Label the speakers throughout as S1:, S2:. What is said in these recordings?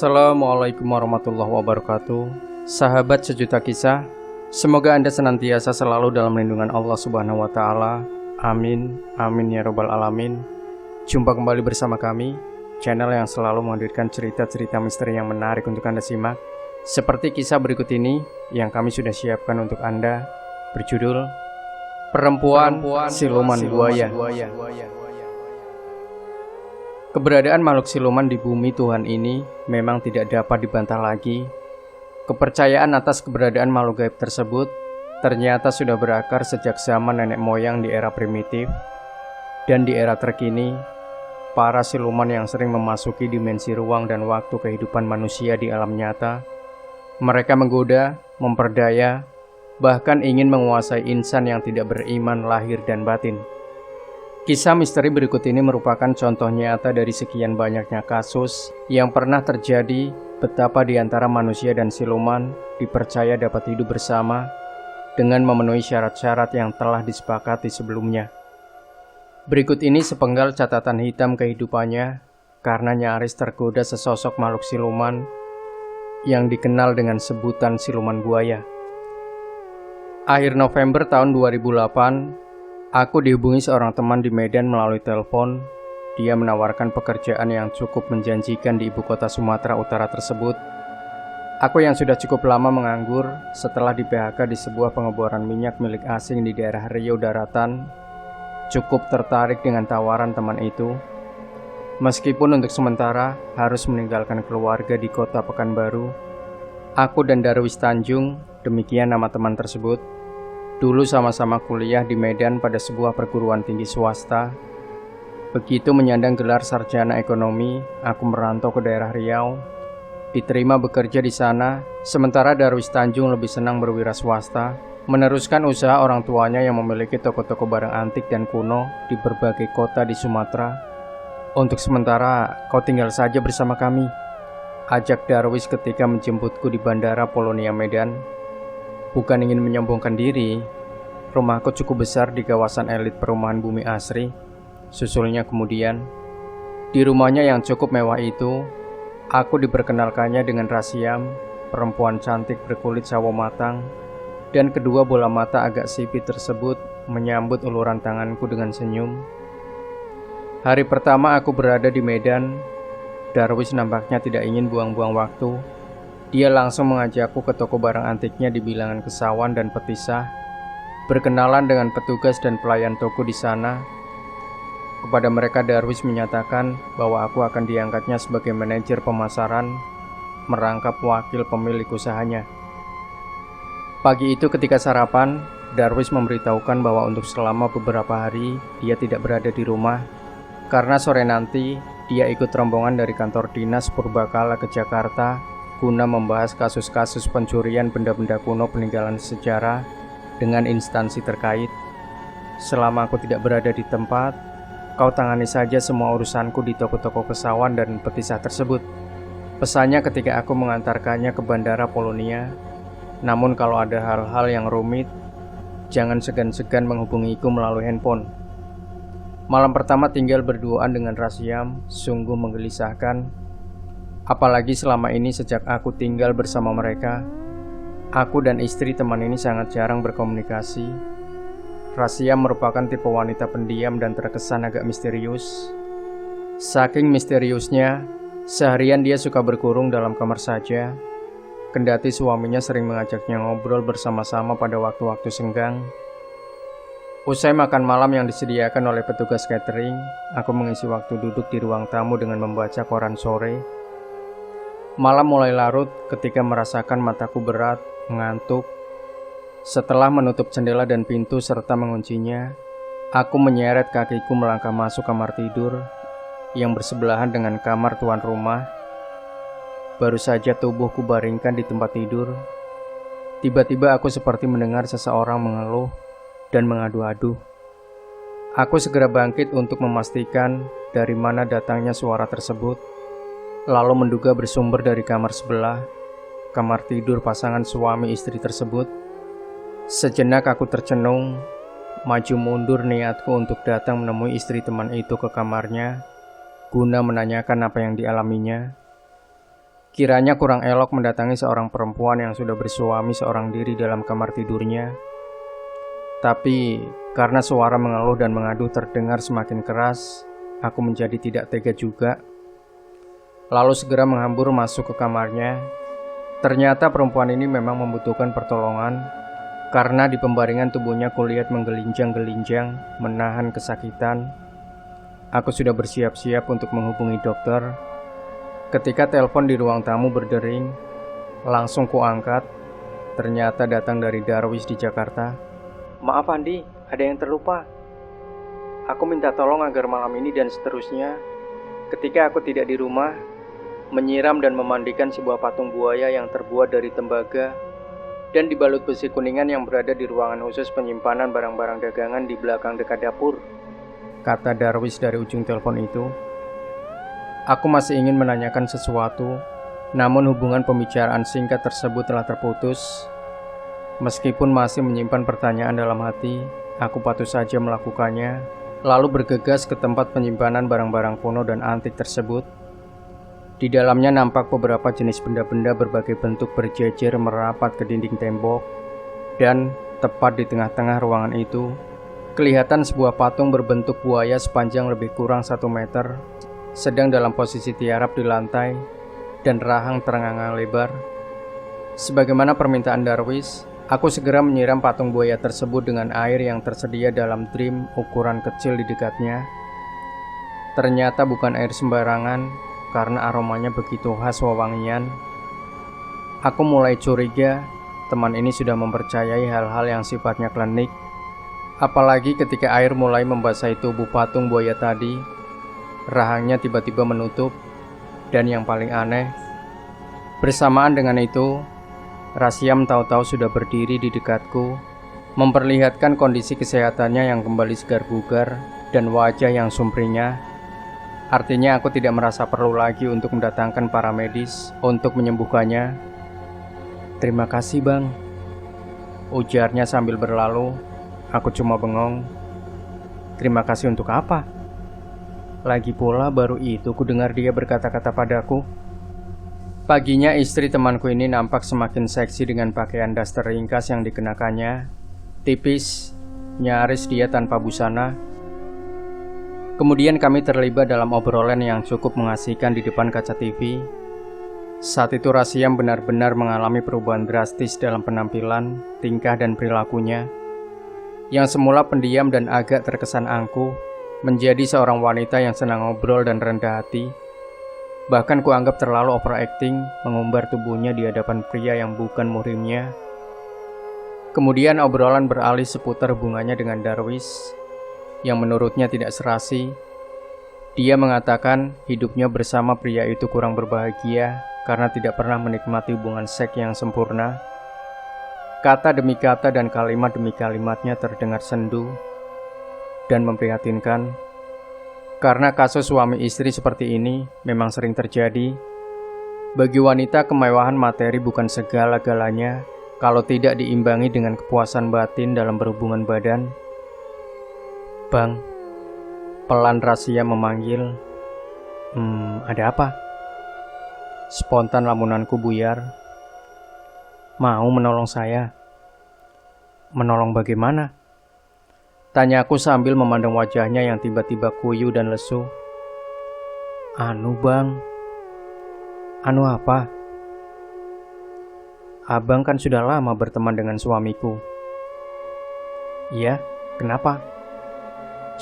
S1: Assalamualaikum warahmatullahi wabarakatuh. Sahabat sejuta kisah, semoga Anda senantiasa selalu dalam lindungan Allah Subhanahu wa Ta'ala. Amin, amin ya Rabbal 'Alamin. Jumpa kembali bersama kami, channel yang selalu menghadirkan cerita-cerita misteri yang menarik untuk Anda simak. Seperti kisah berikut ini yang kami sudah siapkan untuk Anda, berjudul Perempuan Siluman Buaya. Keberadaan makhluk siluman di bumi Tuhan ini memang tidak dapat dibantah lagi. Kepercayaan atas keberadaan makhluk gaib tersebut ternyata sudah berakar sejak zaman nenek moyang di era primitif. Dan di era terkini, para siluman yang sering memasuki dimensi ruang dan waktu kehidupan manusia di alam nyata, mereka menggoda, memperdaya, bahkan ingin menguasai insan yang tidak beriman lahir dan batin. Kisah misteri berikut ini merupakan contoh nyata dari sekian banyaknya kasus yang pernah terjadi betapa di antara manusia dan siluman dipercaya dapat hidup bersama dengan memenuhi syarat-syarat yang telah disepakati sebelumnya. Berikut ini sepenggal catatan hitam kehidupannya karena nyaris tergoda sesosok makhluk siluman yang dikenal dengan sebutan siluman buaya. Akhir November tahun 2008, aku dihubungi seorang teman di Medan melalui telepon. Dia menawarkan pekerjaan yang cukup menjanjikan di ibu kota Sumatera Utara tersebut. Aku yang sudah cukup lama menganggur setelah di PHK di sebuah pengeboran minyak milik asing di daerah Riau Daratan, cukup tertarik dengan tawaran teman itu. Meskipun untuk sementara harus meninggalkan keluarga di kota Pekanbaru, aku dan Darwis Tanjung, demikian nama teman tersebut, dulu sama-sama kuliah di Medan pada sebuah perguruan tinggi swasta. Begitu menyandang gelar sarjana ekonomi, aku merantau ke daerah Riau, diterima bekerja di sana, sementara Darwis Tanjung lebih senang berwira swasta, meneruskan usaha orang tuanya yang memiliki toko-toko barang antik dan kuno di berbagai kota di Sumatera. Untuk sementara, kau tinggal saja bersama kami, ajak Darwis ketika menjemputku di Bandara Polonia Medan. Bukan ingin menyombongkan diri, rumahku cukup besar di kawasan elit perumahan Bumi Asri. Susulnya kemudian, di rumahnya yang cukup mewah itu, aku diperkenalkannya dengan Rasyam, perempuan cantik berkulit sawo matang, dan kedua bola mata agak sipit tersebut menyambut uluran tanganku dengan senyum. Hari pertama aku berada di Medan, Darwis nampaknya tidak ingin buang-buang waktu. Dia langsung mengajakku ke toko barang antiknya di bilangan Kesawan dan Petisah, berkenalan dengan petugas dan pelayan toko di sana. Kepada mereka Darwis menyatakan bahwa aku akan diangkatnya sebagai manajer pemasaran, merangkap wakil pemilik usahanya. Pagi itu ketika sarapan, Darwis memberitahukan bahwa untuk selama beberapa hari dia tidak berada di rumah, karena sore nanti dia ikut rombongan dari kantor dinas Purbakala ke Jakarta guna membahas kasus-kasus pencurian benda-benda kuno peninggalan sejarah dengan instansi terkait. Selama aku tidak berada di tempat, kau tangani saja semua urusanku di toko-toko Kesawan dan Petisah tersebut, pesannya ketika aku mengantarkannya ke Bandara Polonia. Namun kalau ada hal-hal yang rumit, jangan segan-segan menghubungiku melalui handphone. Malam pertama tinggal berduaan dengan Rasyam sungguh menggelisahkan. Apalagi selama ini sejak aku tinggal bersama mereka, aku dan istri teman ini sangat jarang berkomunikasi. Rasyam merupakan tipe wanita pendiam dan terkesan agak misterius. Saking misteriusnya, seharian dia suka berkurung dalam kamar saja, kendati suaminya sering mengajaknya ngobrol bersama-sama pada waktu-waktu senggang. Usai makan malam yang disediakan oleh petugas catering, aku mengisi waktu duduk di ruang tamu dengan membaca koran sore. Malam mulai larut ketika merasakan mataku berat, mengantuk. Setelah menutup jendela dan pintu serta menguncinya, aku menyeret kakiku melangkah masuk kamar tidur yang bersebelahan dengan kamar tuan rumah. Baru saja tubuhku baringkan di tempat tidur, tiba-tiba aku seperti mendengar seseorang mengeluh dan mengadu-adu. Aku segera bangkit untuk memastikan dari mana datangnya suara tersebut, lalu menduga bersumber dari kamar sebelah, kamar tidur pasangan suami istri tersebut. Sejenak aku tercenung, maju mundur niatku untuk datang menemui istri teman itu ke kamarnya, guna menanyakan apa yang dialaminya. Kiranya kurang elok mendatangi seorang perempuan yang sudah bersuami seorang diri dalam kamar tidurnya. Tapi karena suara mengeluh dan mengadu terdengar semakin keras, aku menjadi tidak tega juga. Lalu segera menghambur masuk ke kamarnya. Ternyata perempuan ini memang membutuhkan pertolongan, karena di pembaringan tubuhnya kulihat menggelinjang-gelinjang, menahan kesakitan. Aku sudah bersiap-siap untuk menghubungi dokter. Ketika telepon di ruang tamu berdering, langsung kuangkat. Ternyata datang dari Darwis di Jakarta. "Maaf Andi, ada yang terlupa. Aku minta tolong agar malam ini dan seterusnya, ketika aku tidak di rumah, menyiram dan memandikan sebuah patung buaya yang terbuat dari tembaga dan dibalut besi kuningan yang berada di ruangan khusus penyimpanan barang-barang dagangan di belakang dekat dapur," kata Darwis dari ujung telepon itu. Aku masih ingin menanyakan sesuatu, namun hubungan pembicaraan singkat tersebut telah terputus. Meskipun masih menyimpan pertanyaan dalam hati, aku patut saja melakukannya, lalu bergegas ke tempat penyimpanan barang-barang kuno dan antik tersebut. Di dalamnya nampak beberapa jenis benda-benda berbagai bentuk berjejer merapat ke dinding tembok, dan tepat di tengah-tengah ruangan itu, kelihatan sebuah patung berbentuk buaya sepanjang lebih kurang 1 meter, sedang dalam posisi tiarap di lantai dan rahang terengang lebar. Sebagaimana permintaan Darwis, aku segera menyiram patung buaya tersebut dengan air yang tersedia dalam drum ukuran kecil di dekatnya. Ternyata bukan air sembarangan, karena aromanya begitu khas wewangian. Aku mulai curiga teman ini sudah mempercayai hal-hal yang sifatnya klinik. Apalagi ketika air mulai membasahi tubuh patung buaya tadi, rahangnya tiba-tiba menutup. Dan yang paling aneh, bersamaan dengan itu, Rasyam tahu-tahu sudah berdiri di dekatku, memperlihatkan kondisi kesehatannya yang kembali segar bugar dan wajah yang sumringah. Artinya aku tidak merasa perlu lagi untuk mendatangkan para medis untuk menyembuhkannya. "Terima kasih Bang," ujarnya sambil berlalu. Aku cuma bengong. Terima kasih untuk apa? Lagi pula baru itu kudengar dia berkata-kata padaku. Paginya istri temanku ini nampak semakin seksi dengan pakaian daster ringkas yang dikenakannya. Tipis, nyaris dia tanpa busana. Kemudian kami terlibat dalam obrolan yang cukup mengasihkan di depan kaca TV. Saat itu Rasyam benar-benar mengalami perubahan drastis dalam penampilan, tingkah dan perilakunya. Yang semula pendiam dan agak terkesan angkuh, menjadi seorang wanita yang senang ngobrol dan rendah hati. Bahkan kuanggap terlalu overacting mengumbar tubuhnya di hadapan pria yang bukan muhrimnya. Kemudian obrolan beralih seputar hubungannya dengan Darwis, yang menurutnya tidak serasi. Dia mengatakan hidupnya bersama pria itu kurang berbahagia karena tidak pernah menikmati hubungan seks yang sempurna. Kata demi kata dan kalimat demi kalimatnya terdengar sendu dan memprihatinkan. Karena kasus suami istri seperti ini memang sering terjadi. Bagi wanita, kemewahan materi bukan segala-galanya kalau tidak diimbangi dengan kepuasan batin dalam berhubungan badan. "Bang," pelan Rasyam memanggil. Ada apa?" Spontan lamunanku buyar. "Mau menolong saya?" "Menolong bagaimana?" tanyaku sambil memandang wajahnya yang tiba-tiba kuyu dan lesu. "Anu Bang." "Anu apa?" "Abang kan sudah lama berteman dengan suamiku." "Iya, kenapa?"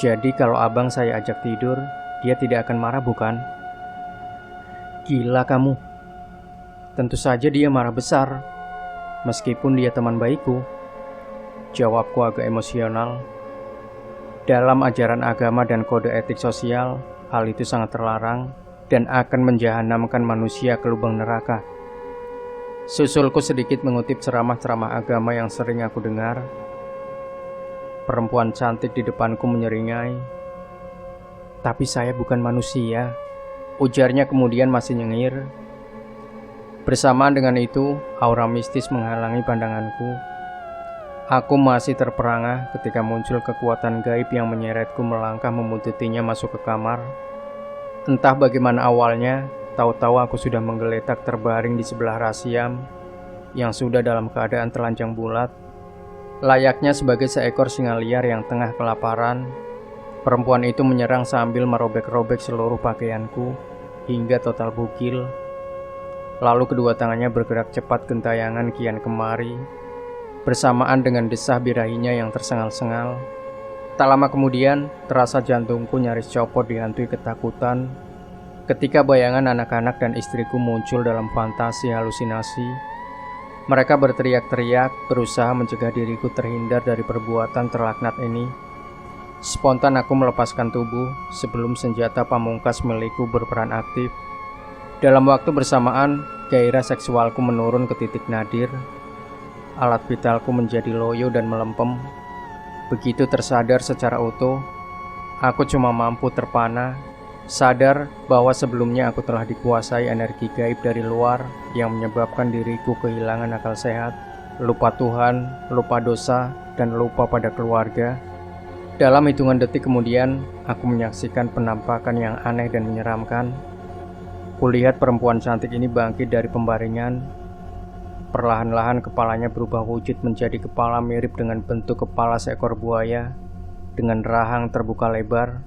S1: "Jadi kalau abang saya ajak tidur, dia tidak akan marah bukan?" "Gila kamu. Tentu saja dia marah besar, meskipun dia teman baikku," jawabku agak emosional. Dalam ajaran agama dan kode etik sosial, hal itu sangat terlarang dan akan menjahanamkan manusia ke lubang neraka. Susulku sedikit mengutip ceramah-ceramah agama yang sering aku dengar. Perempuan cantik di depanku menyeringai. "Tapi saya bukan manusia," ujarnya kemudian masih nyengir. Bersamaan dengan itu, aura mistis menghalangi pandanganku. Aku masih terperangah ketika muncul kekuatan gaib yang menyeretku melangkah membuntutinya masuk ke kamar. Entah bagaimana awalnya, tahu-tahu aku sudah menggeletak terbaring di sebelah Rasiam yang sudah dalam keadaan telanjang bulat. Layaknya sebagai seekor singa liar yang tengah kelaparan, perempuan itu menyerang sambil merobek-robek seluruh pakaianku hingga total bugil. Lalu kedua tangannya bergerak cepat gentayangan kian kemari, bersamaan dengan desah birahinya yang tersengal-sengal. Tak lama kemudian, terasa jantungku nyaris copot dihantui ketakutan ketika bayangan anak-anak dan istriku muncul dalam fantasi halusinasi. Mereka berteriak-teriak, berusaha mencegah diriku terhindar dari perbuatan terlaknat ini. Spontan aku melepaskan tubuh sebelum senjata pamungkas milikku berperan aktif. Dalam waktu bersamaan, gairah seksualku menurun ke titik nadir. Alat vitalku menjadi loyo dan melempem. Begitu tersadar secara utuh, aku cuma mampu terpana, sadar bahwa sebelumnya aku telah dikuasai energi gaib dari luar yang menyebabkan diriku kehilangan akal sehat, lupa Tuhan, lupa dosa, dan lupa pada keluarga. Dalam hitungan detik kemudian, aku menyaksikan penampakan yang aneh dan menyeramkan. Kulihat perempuan cantik ini bangkit dari pembaringan. Perlahan-lahan kepalanya berubah wujud menjadi kepala mirip dengan bentuk kepala seekor buaya dengan rahang terbuka lebar.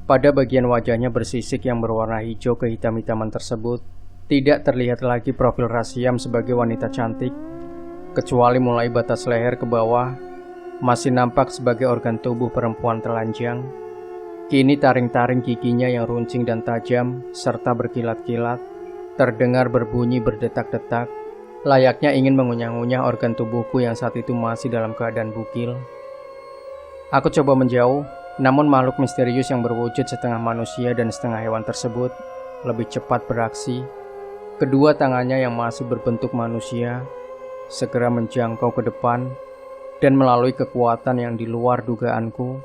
S1: Pada bagian wajahnya bersisik yang berwarna hijau kehitam-hitaman tersebut, tidak terlihat lagi profil Rasiam sebagai wanita cantik, kecuali mulai batas leher ke bawah masih nampak sebagai organ tubuh perempuan telanjang. Kini taring-taring giginya yang runcing dan tajam serta berkilat-kilat terdengar berbunyi berdetak-detak, layaknya ingin mengunyah-unyah organ tubuhku yang saat itu masih dalam keadaan bugil. Aku coba menjauh, namun makhluk misterius yang berwujud setengah manusia dan setengah hewan tersebut lebih cepat beraksi. Kedua tangannya yang masih berbentuk manusia segera menjangkau ke depan dan melalui kekuatan yang di luar dugaanku,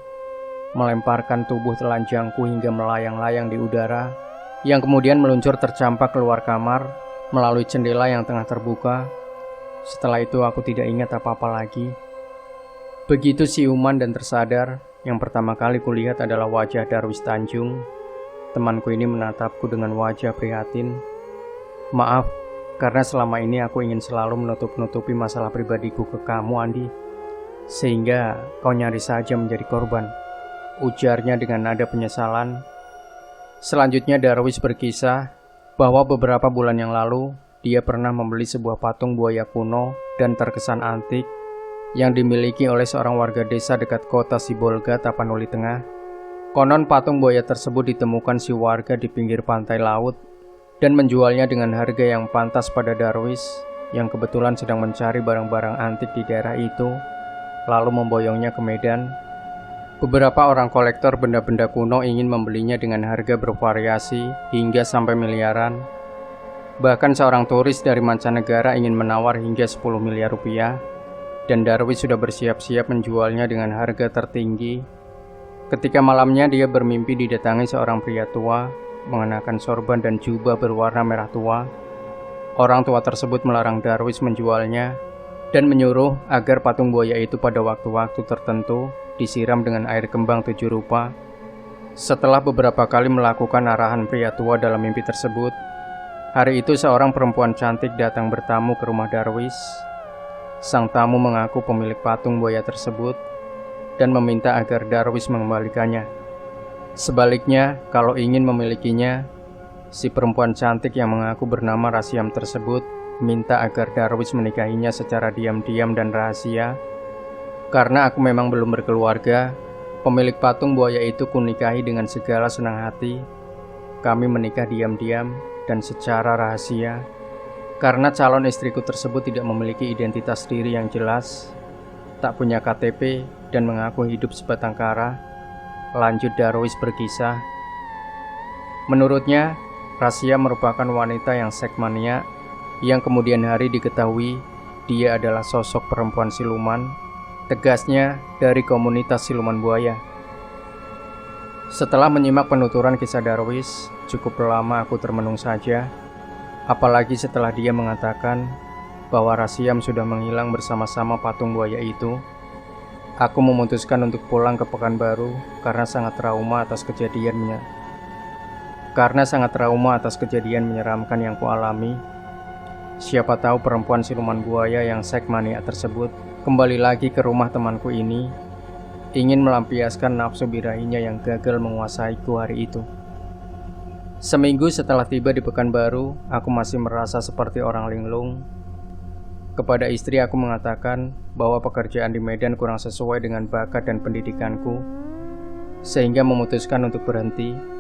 S1: melemparkan tubuh telanjangku hingga melayang-layang di udara, yang kemudian meluncur tercampak keluar kamar melalui jendela yang tengah terbuka. Setelah itu aku tidak ingat apa-apa lagi. Begitu siuman dan tersadar, yang pertama kali kulihat adalah wajah Darwis Tanjung. Temanku ini menatapku dengan wajah prihatin. Maaf, karena selama ini aku ingin selalu menutup-nutupi masalah pribadiku ke kamu, Andi, sehingga kau nyaris saja menjadi korban, ujarnya dengan nada penyesalan. Selanjutnya Darwis berkisah bahwa beberapa bulan yang lalu dia pernah membeli sebuah patung buaya kuno dan terkesan antik yang dimiliki oleh seorang warga desa dekat kota Sibolga, Tapanuli Tengah. Konon patung buaya tersebut ditemukan si warga di pinggir pantai laut dan menjualnya dengan harga yang pantas pada Darwis yang kebetulan sedang mencari barang-barang antik di daerah itu, lalu memboyongnya ke Medan. Beberapa orang kolektor benda-benda kuno ingin membelinya dengan harga bervariasi hingga sampai miliaran. Bahkan seorang turis dari mancanegara ingin menawar hingga 10 miliar rupiah, dan Darwis sudah bersiap-siap menjualnya dengan harga tertinggi. Ketika malamnya dia bermimpi didatangi seorang pria tua, mengenakan sorban dan jubah berwarna merah tua. Orang tua tersebut melarang Darwis menjualnya dan menyuruh agar patung buaya itu pada waktu-waktu tertentu disiram dengan air kembang 7 rupa. Setelah beberapa kali melakukan arahan pria tua dalam mimpi tersebut, hari itu seorang perempuan cantik datang bertamu ke rumah Darwis. Sang tamu mengaku pemilik patung buaya tersebut dan meminta agar Darwis mengembalikannya. Sebaliknya, kalau ingin memilikinya, si perempuan cantik yang mengaku bernama Rasiam tersebut minta agar Darwis menikahinya secara diam-diam dan rahasia. Karena aku memang belum berkeluarga, pemilik patung buaya itu kunikahi dengan segala senang hati. Kami menikah diam-diam dan secara rahasia, karena calon istriku tersebut tidak memiliki identitas diri yang jelas, tak punya KTP, dan mengaku hidup sebatang kara. Lanjut Darwis berkisah. Menurutnya, Rasia merupakan wanita yang seksmania, yang kemudian hari diketahui dia adalah sosok perempuan siluman, tegasnya dari komunitas siluman buaya. Setelah menyimak penuturan kisah Darwis, cukup lama aku termenung saja, apalagi setelah dia mengatakan bahwa Rasiam sudah menghilang bersama-sama patung buaya itu. Aku memutuskan untuk pulang ke Pekanbaru karena sangat trauma atas kejadiannya. Karena sangat trauma atas kejadian menyeramkan yang kualami, siapa tahu perempuan siluman buaya yang sekmania tersebut kembali lagi ke rumah temanku ini, ingin melampiaskan nafsu birahinya yang gagal menguasaiku hari itu. Seminggu setelah tiba di Pekanbaru, aku masih merasa seperti orang linglung. Kepada istri aku mengatakan bahwa pekerjaan di Medan kurang sesuai dengan bakat dan pendidikanku, sehingga memutuskan untuk berhenti.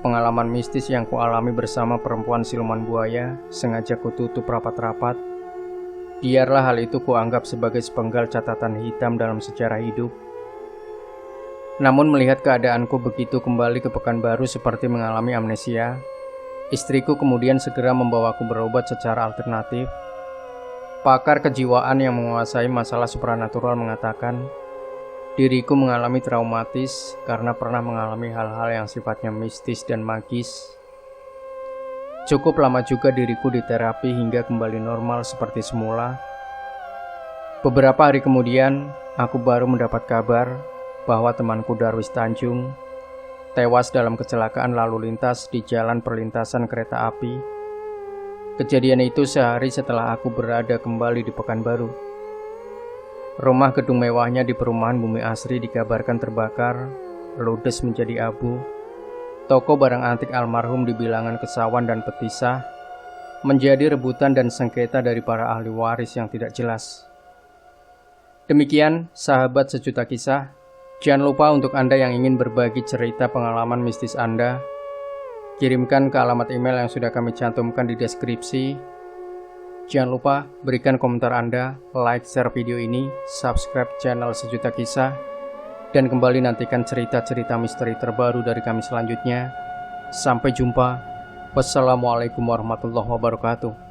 S1: Pengalaman mistis yang kualami bersama perempuan siluman buaya sengaja kututup rapat-rapat. Biarlah hal itu kuanggap sebagai sepenggal catatan hitam dalam sejarah hidup. Namun melihat keadaanku begitu kembali ke Pekanbaru seperti mengalami amnesia, istriku kemudian segera membawaku berobat secara alternatif. Pakar kejiwaan yang menguasai masalah supranatural mengatakan, diriku mengalami traumatis karena pernah mengalami hal-hal yang sifatnya mistis dan magis. Cukup lama juga diriku diterapi hingga kembali normal seperti semula. Beberapa hari kemudian, aku baru mendapat kabar bahwa temanku Darwis Tanjung tewas dalam kecelakaan lalu lintas di jalan perlintasan kereta api. Kejadian itu sehari setelah aku berada kembali di Pekanbaru. Rumah gedung mewahnya di perumahan Bumi Asri dikabarkan terbakar, ludes menjadi abu. Toko barang antik almarhum di bilangan Kesawan dan Petisah menjadi rebutan dan sengketa dari para ahli waris yang tidak jelas. Demikian, sahabat sejuta kisah. Jangan lupa untuk Anda yang ingin berbagi cerita pengalaman mistis Anda, kirimkan ke alamat email yang sudah kami cantumkan di deskripsi. Jangan lupa berikan komentar Anda, like, share video ini, subscribe channel Sejuta Kisah, dan kembali nantikan cerita-cerita misteri terbaru dari kami selanjutnya. Sampai jumpa. Wassalamualaikum warahmatullahi wabarakatuh.